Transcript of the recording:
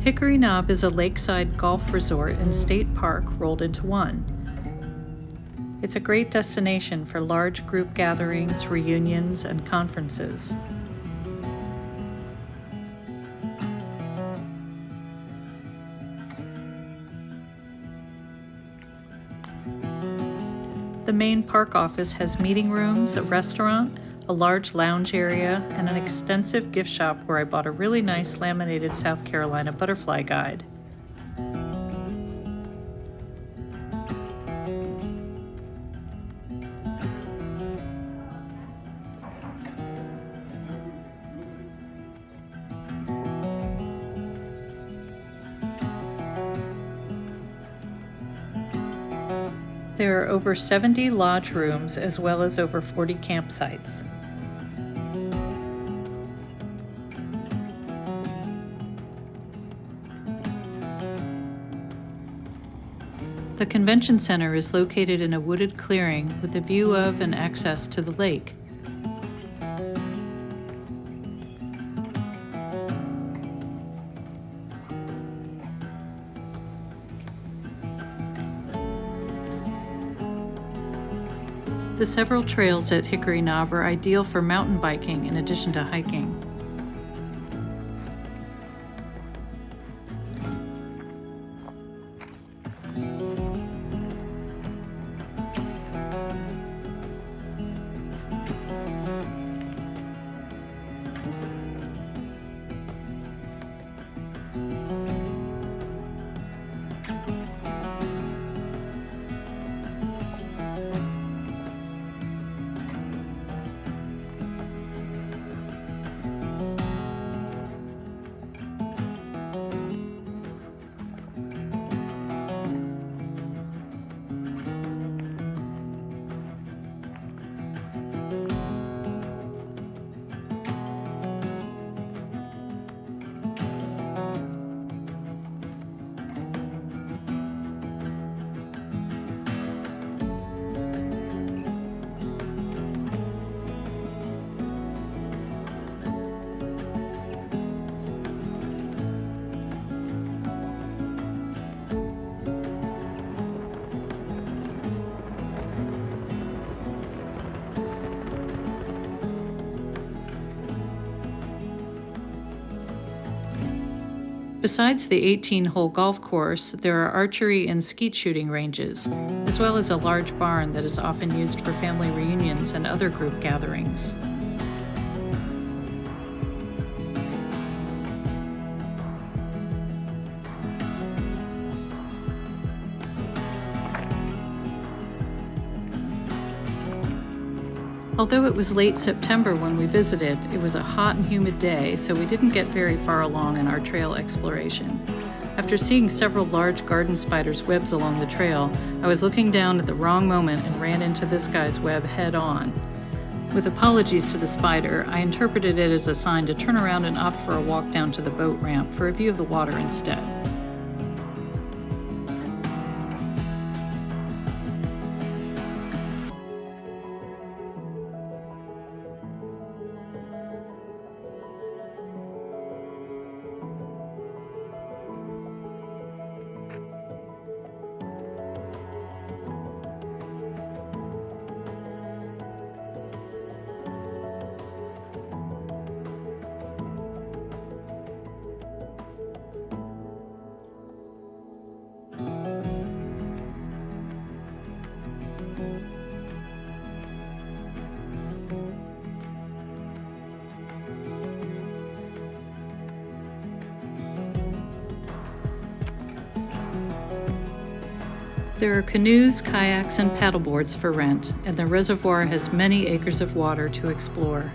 Hickory Knob is a lakeside golf resort and state park rolled into one. It's a great destination for large group gatherings, reunions, and conferences. The main park office has meeting rooms, a restaurant, a large lounge area, and an extensive gift shop where I bought a really nice laminated South Carolina butterfly guide. There are over 70 lodge rooms as well as over 40 campsites. The convention center is located in a wooded clearing with a view of and access to the lake. The several trails at Hickory Knob are ideal for mountain biking in addition to hiking. Besides the 18-hole golf course, there are archery and skeet shooting ranges, as well as a large barn that is often used for family reunions and other group gatherings. Although it was late September when we visited, it was a hot and humid day, so we didn't get very far along in our trail exploration. After seeing several large garden spiders' webs along the trail, I was looking down at the wrong moment and ran into this guy's web head on. With apologies to the spider, I interpreted it as a sign to turn around and opt for a walk down to the boat ramp for a view of the water instead. There are canoes, kayaks, and paddleboards for rent, and the reservoir has many acres of water to explore.